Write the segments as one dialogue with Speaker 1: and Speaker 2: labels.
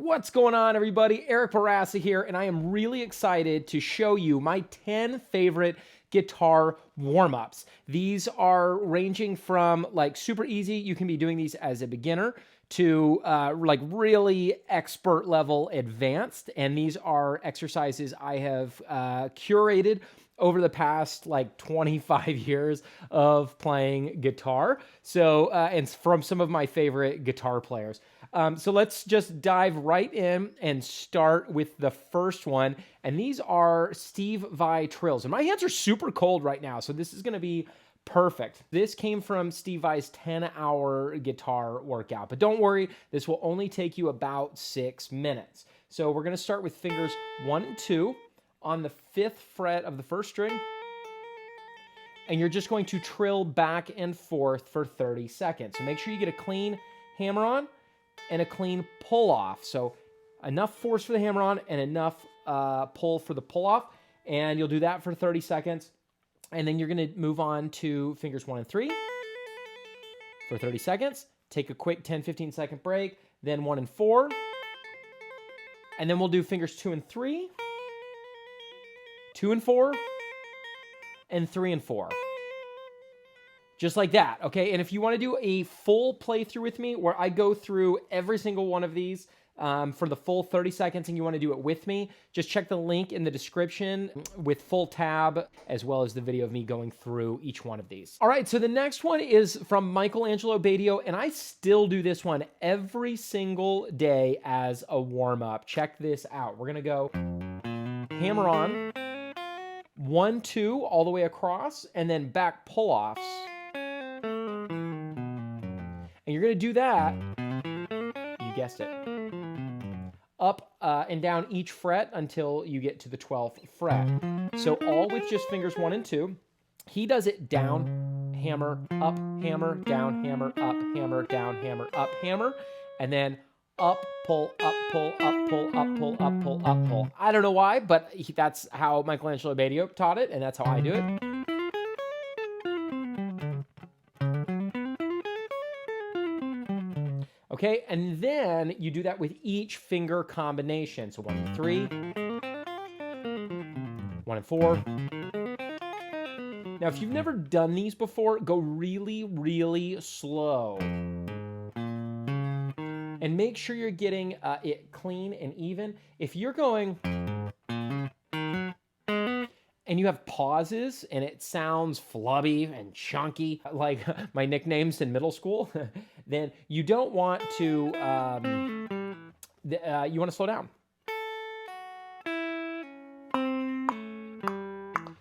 Speaker 1: What's going on, everybody? Eric Bourassa here, and I am really excited to show you my 10 favorite guitar warm-ups. These are ranging from like super easy, you can be doing these as a beginner, to like really expert level advanced. And these are exercises I have curated over the past like 25 years of playing guitar. So, and from some of my favorite guitar players. So let's just dive right in and start with the first one. And these are Steve Vai Trills. And my hands are super cold right now, so this is going to be perfect. This came from Steve Vai's 10-hour guitar workout. But don't worry, this will only take you about 6 minutes. So we're going to start with fingers 1 and 2 on the 5th fret of the first string. And you're just going to trill back and forth for 30 seconds. So make sure you get a clean hammer on and a clean pull off. So enough force for the hammer on and enough pull for the pull off. And you'll do that for 30 seconds. And then you're going to move on to fingers 1 and 3 for 30 seconds. Take a quick 10-15 second break. Then 1 and 4. And then we'll do fingers 2 and 3, 2 and 4, and 3 and 4. Just like that, okay? And if you want to do a full playthrough with me where I go through every single one of these for the full 30 seconds and you want to do it with me, just check the link in the description with full tab as well as the video of me going through each one of these. All right, so the next one is from Michelangelo Badio, and I still do this one every single day as a warm-up. Check this out. We're going to go hammer on, 1, 2, all the way across, and then back pull-offs. And you're going to do that, you guessed it, up and down each fret until you get to the 12th fret. So all with just fingers 1 and 2. He does it down, hammer, up, hammer, down, hammer, up, hammer, down, hammer, up, hammer, and then up, pull, up, pull, up, pull, up, pull, up, pull, up, pull. I don't know why, but that's how Michelangelo Badio taught it, and that's how I do it. Okay, and then you do that with each finger combination. So 1 and 3, 1 and 4. Now, if you've never done these before, go really, really slow. And make sure you're getting it clean and even. If you're going and you have pauses and it sounds flubby and chunky, like my nicknames in middle school, then you don't want to, you want to slow down.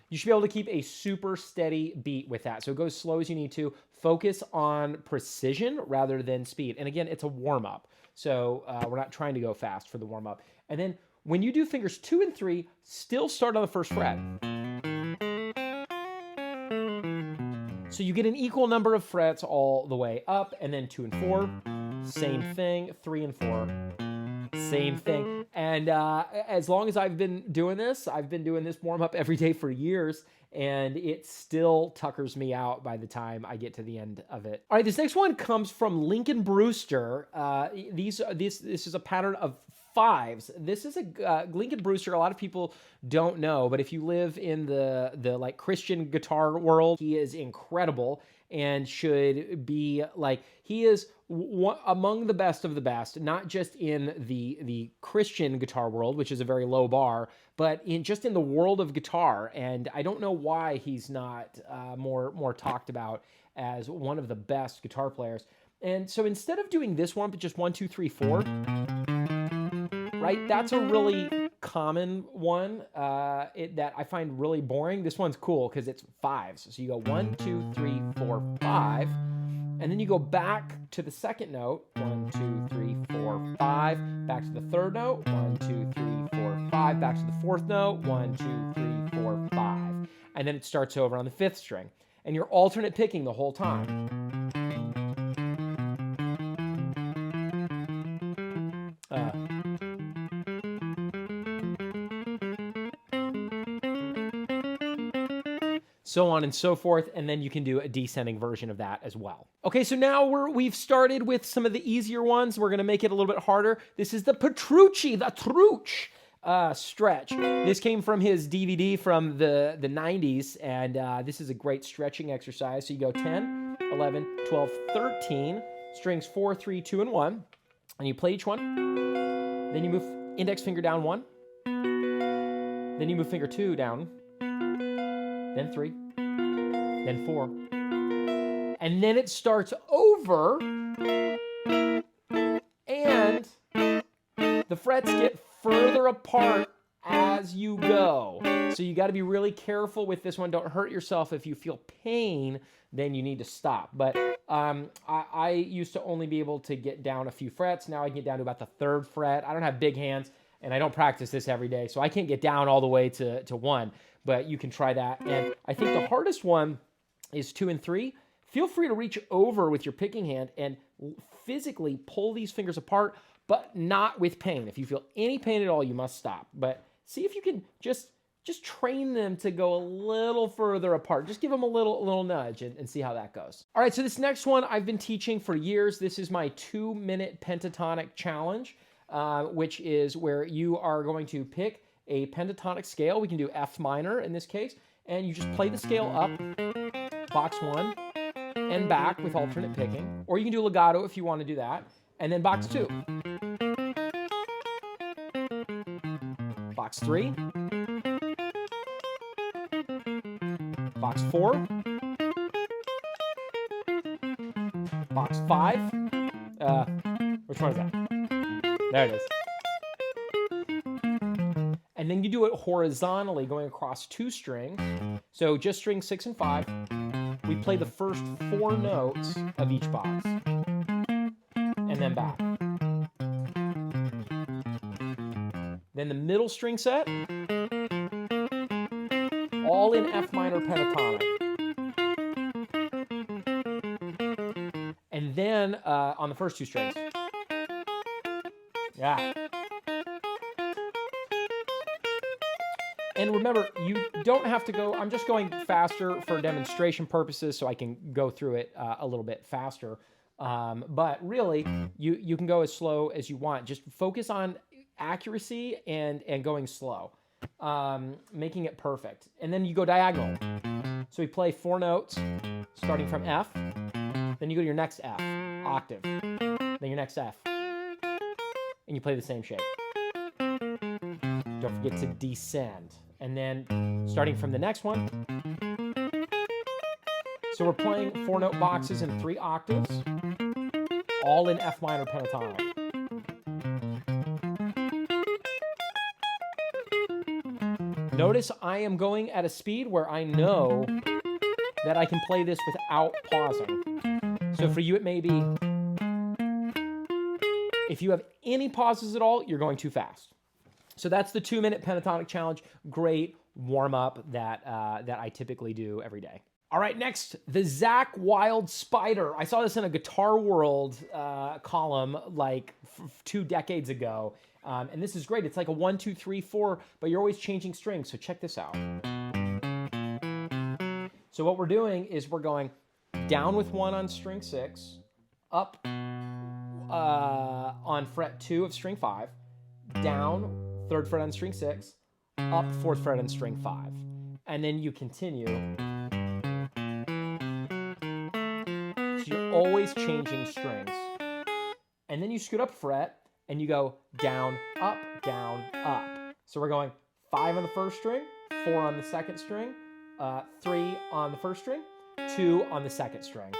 Speaker 1: You should be able to keep a super steady beat with that. So go as slow as you need to. Focus on precision rather than speed. And again, it's a warm-up. So we're not trying to go fast for the warm-up. And then when you do fingers 2 and 3, still start on the 1st fret. So you get an equal number of frets all the way up, and then 2 and 4, same thing, 3 and 4, same thing. And as long as I've been doing this warm-up every day for years, and it still tuckers me out by the time I get to the end of it. All right, this next one comes from Lincoln Brewster. This is a pattern of 5s. This is a Lincoln Brewster. A lot of people don't know, but if you live in the like Christian guitar world, he is incredible and should be like, he is among the best of the best, not just in the Christian guitar world, which is a very low bar, but just in the world of guitar. And I don't know why he's not more talked about as one of the best guitar players. And so instead of doing this one, but just 1, 2, 3, 4, right? That's a really common one that I find really boring. This one's cool because it's 5s. So you go 1, 2, 3, 4, 5. And then you go back to the 2nd note, 1, 2, 3, 4, 5. Back to the 3rd note, 1, 2, 3, 4, 5. Back to the 4th note, 1, 2, 3, 4, 5. And then it starts over on the 5th string. And you're alternate picking the whole time. so on and so forth, and then you can do a descending version of that as well. Okay, so now we've started with some of the easier ones. We're gonna make it a little bit harder. This is the Petrucci, the Trucci stretch. This came from his DVD from the 90s, and this is a great stretching exercise. So you go 10, 11, 12, 13, strings 4, 3, 2, and 1, and you play each one. Then you move index finger down 1. Then you move finger 2 down. Then 3. Then 4. And then it starts over. And the frets get further apart as you go. So you got to be really careful with this one. Don't hurt yourself. If you feel pain, then you need to stop. But I used to only be able to get down a few frets. Now I can get down to about the 3rd fret. I don't have big hands, and I don't practice this every day, so I can't get down all the way to 1, but you can try that. And I think the hardest one is 2 and 3. Feel free to reach over with your picking hand and physically pull these fingers apart, but not with pain. If you feel any pain at all, you must stop. But see if you can just train them to go a little further apart. Just give them a little nudge and see how that goes. All right, so this next one I've been teaching for years. This is my 2-minute pentatonic challenge, which is where you are going to pick a pentatonic scale. We can do F minor in this case, and you just play the scale up, box 1, and back with alternate picking. Or you can do legato if you want to do that, and then box 2. Box 3. Box 4. Box 5. Which one is that? There it is. And then you do it horizontally going across 2 strings. So just strings 6 and 5. We play the first 4 notes of each box. And then back. Then the middle string set, all in F minor pentatonic. And then on the first 2 strings. Yeah. And remember, you don't have to go, I'm just going faster for demonstration purposes so I can go through it a little bit faster. But really, you can go as slow as you want. Just focus on accuracy and going slow, making it perfect. And then you go diagonal. So we play 4 notes, starting from F. Then you go to your next F, octave. Then your next F. And you play the same shape. Don't forget to descend. And then starting from the next one. So we're playing 4-note boxes in 3 octaves, all in F minor pentatonic. Notice I am going at a speed where I know that I can play this without pausing. So for you it may be, if you have any pauses at all, you're going too fast. So that's the 2-minute pentatonic challenge. Great warm-up that I typically do every day. All right, next, the Zakk Wylde Spider. I saw this in a Guitar World column like 2 decades ago. And this is great. It's like a 1, 2, 3, 4, but you're always changing strings. So check this out. So what we're doing is we're going down with 1 on string 6, up on fret 2 of string 5, down 3rd fret on string 6, up 4th fret on string 5. And then you continue. So you're always changing strings. And then you scoot up fret, and you go down, up, up. So we're going 5 on the 1st string, 4 on the 2nd string, 3 on the 1st string, 2 on the 2nd string.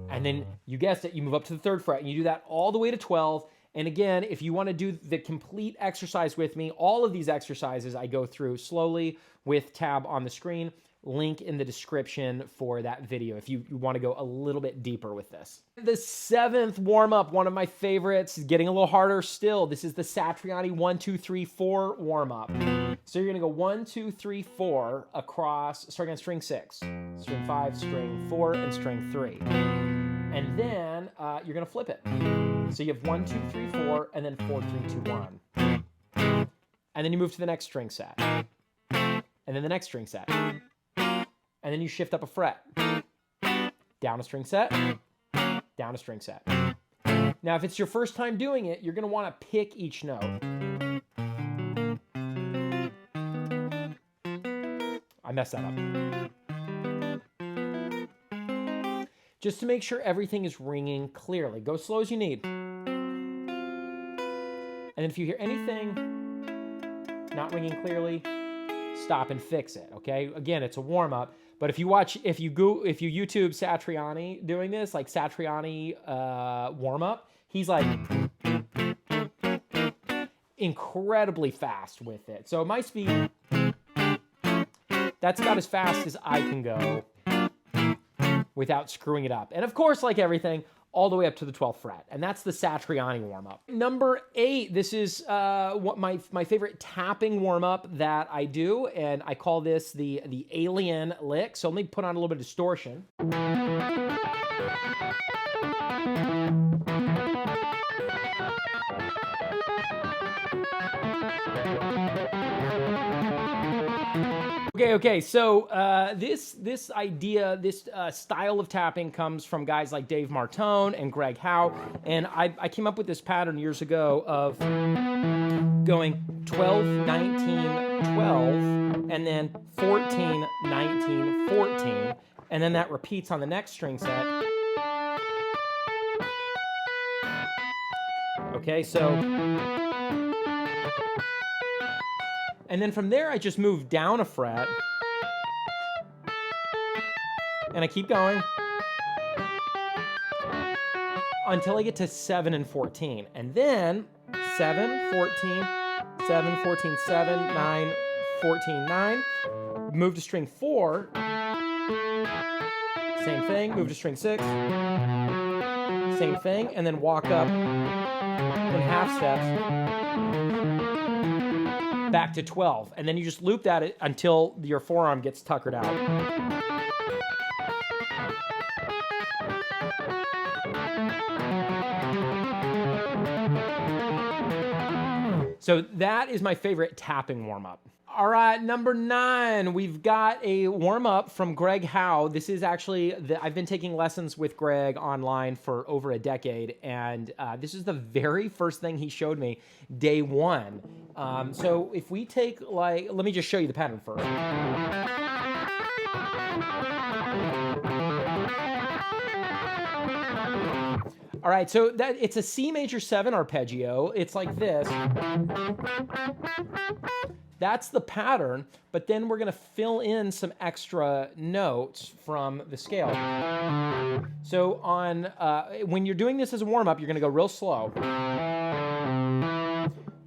Speaker 1: And then you guessed it, you move up to the 3rd fret, and you do that all the way to 12. And again, if you want to do the complete exercise with me, all of these exercises I go through slowly with tab on the screen. Link in the description for that video if you want to go a little bit deeper with this. The 7th warm-up, one of my favorites, is getting a little harder still. This is the Satriani 1, 2, 3, 4 warm-up. So you're going to go 1, 2, 3, 4 across, starting on string 6, string 5, string 4, and string 3. And then you're going to flip it. So you have 1, 2, 3, 4, and then 4, 3, 2, 1. And then you move to the next string set. and then the next string set. And then you shift up a fret. Down a string set, down a string set. Now, if it's your first time doing it, you're gonna wanna pick each note. I messed that up. Just to make sure everything is ringing clearly. Go slow as you need. And if you hear anything not ringing clearly, stop and fix it, okay? Again, it's a warm-up, but if you YouTube Satriani doing this, like Satriani warm-up, he's like incredibly fast with it. So my speed, that's about as fast as I can go without screwing it up. And of course, like everything, all the way up to the 12th fret. And that's the Satriani warm-up. Number 8, this is what my favorite tapping warm-up that I do, and I call this the alien lick. So let me put on a little bit of distortion. Okay, so this idea, this style of tapping comes from guys like Dave Martone and Greg Howe, and I came up with this pattern years ago of going 12, 19, 12, and then 14, 19, 14, and then that repeats on the next string set. Okay, so... And then from there, I just move down a fret. And I keep going until I get to 7 and 14. And then 7, 14, 7, 14, 7, 9, 14, 9. Move to string 4. Same thing. Move to string 6. Same thing. And then walk up in half steps back to 12, and then you just loop that until your forearm gets tuckered out. So that is my favorite tapping warm-up. All right, number 9, we've got a warm-up from Greg Howe. This is actually, I've been taking lessons with Greg online for over a decade, and this is the very first thing he showed me day 1. So if we take, let me just show you the pattern first. All right, so it's a Cmaj7 Arpeggio. It's like this. That's the pattern, but then we're gonna fill in some extra notes from the scale. So on when you're doing this as a warm-up, you're gonna go real slow.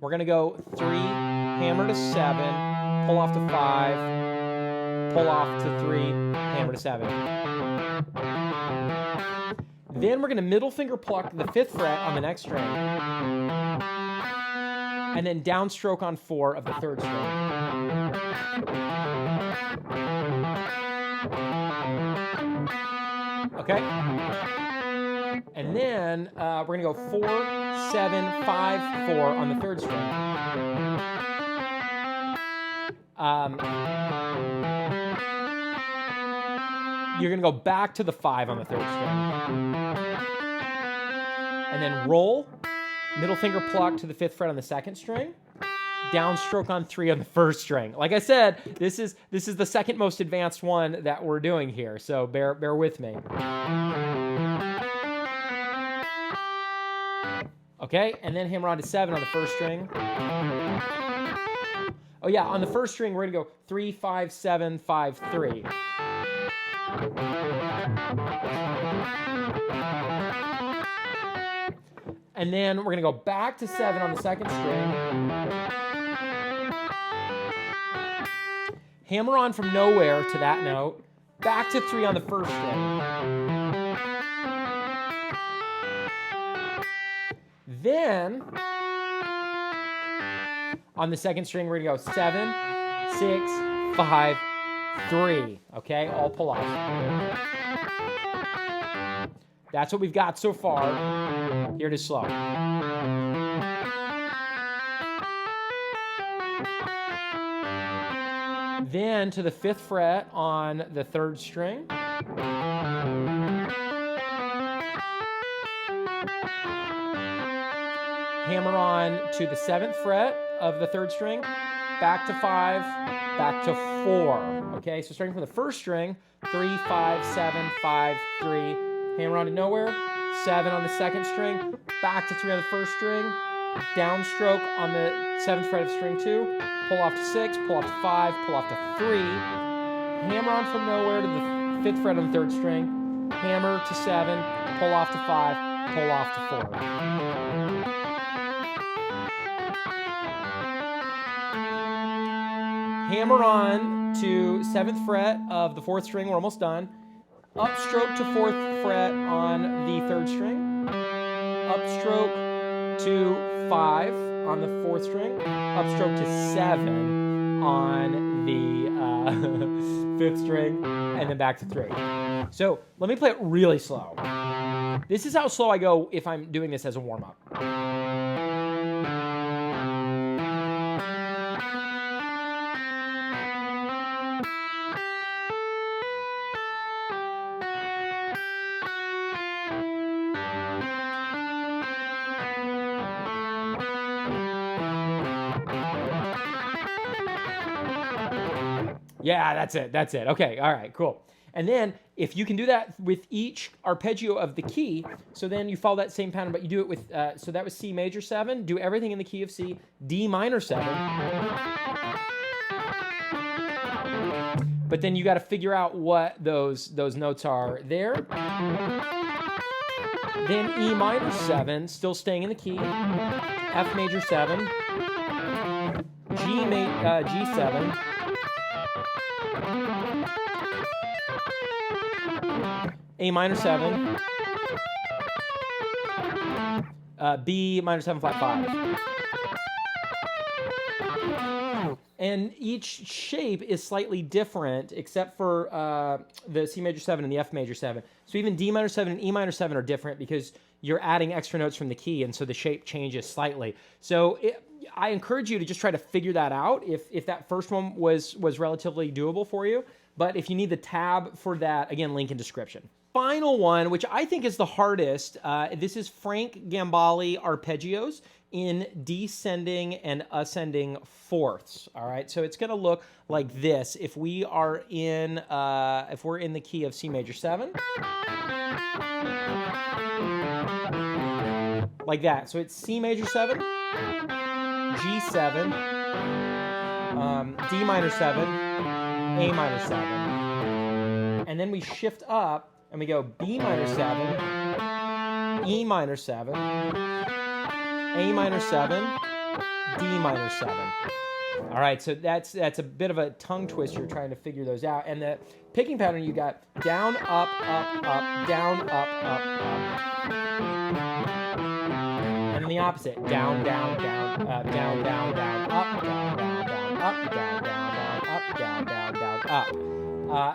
Speaker 1: We're gonna go 3, hammer to 7, pull off to 5, pull off to 3, hammer to 7. Then we're gonna middle finger pluck the 5th fret on the next string, and then downstroke on 4 of the 3rd string. Okay? And then we're gonna go 4, 7, 5, 4 on the 3rd string. You're gonna go back to the 5 on the 3rd string. And then roll, middle finger pluck to the 5th fret on the 2nd string, downstroke on 3 on the 1st string. Like I said, this is the second most advanced one that we're doing here, so bear with me. Okay, and then hammer on to 7 on the 1st string. Oh yeah, on the 1st string, we're gonna go 3, 5, 7, 5, 3. And then we're gonna go back to 7 on the 2nd string. Hammer on from nowhere to that note, back to 3 on the 1st string. Then, on the 2nd string, we're gonna go 7, 6, 5, 3. Okay, all pull off. That's what we've got so far. Here it is slow. Then to the 5th fret on the 3rd string. Hammer on to the 7th fret of the 3rd string, back to 5, back to 4. Okay, so starting from the 1st string, 3, 5, 7, 5, 3, hammer on to nowhere, 7 on the 2nd string, back to 3 on the 1st string, downstroke on the 7th fret of string 2, pull off to 6, pull off to 5, pull off to 3, hammer on from nowhere to the 5th fret on the 3rd string, hammer to 7, pull off to 5, pull off to 4. Hammer on to 7th fret of the 4th string, we're almost done. Upstroke to 4th fret on the 3rd string. Upstroke to 5 on the 4th string. Upstroke to 7 on the 5th string, and then back to 3. So let me play it really slow. This is how slow I go if I'm doing this as a warm-up. Yeah, that's it. That's it. Okay. All right, cool. And then if you can do that with each arpeggio of the key, so then you follow that same pattern, but you do it with, so that was C major 7, do everything in the key of C, D minor 7. But then you got to figure out what those notes are there. Then E minor 7, still staying in the key, F major 7, G7, A minor 7, B minor 7 flat 5. And each shape is slightly different except for the C major 7 and the F major 7. So even D minor 7 and E minor 7 are different because you're adding extra notes from the key, and so the shape changes slightly. So I encourage you to just try to figure that out if that first one was relatively doable for you. But if you need the tab for that, again, link in description. Final one, which I think is the hardest, this is Frank Gambbali arpeggios in descending and ascending fourths. All right, so it's going to look like this. If we are in, if we're in the key of C major 7, like that. So it's C major 7, G7, D minor 7, A minor 7, and then we shift up. And we go B minor 7, E minor 7, A minor 7, D minor 7. All right, so that's a bit of a tongue twister trying to figure those out. And the picking pattern, you got down, up, up, up, down, up, up, up. And then the opposite, down, down, down, down, down, down, up, down, down, down, up, down, down, down, up, down, down, down, up.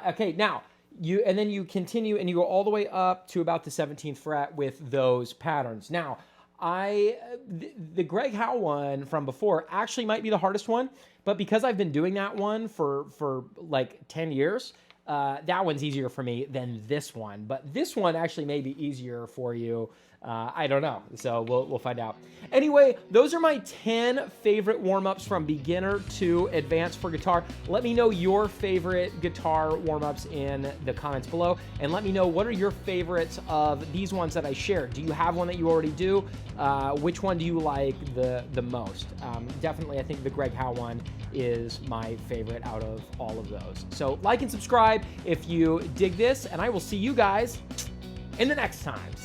Speaker 1: Okay, now, and then you continue and you go all the way up to about the 17th fret with those patterns. Now, the Greg Howe one from before actually might be the hardest one, but because I've been doing that one for like 10 years, that one's easier for me than this one. But this one actually may be easier for you. I don't know. So we'll find out. Anyway, those are my 10 favorite warm-ups from beginner to advanced for guitar. Let me know your favorite guitar warm-ups in the comments below. And let me know, what are your favorites of these ones that I shared? Do you have one that you already do? Which one do you like the most? Definitely, I think the Greg Howe one is my favorite out of all of those. So like and subscribe if you dig this, and I will see you guys in the next times.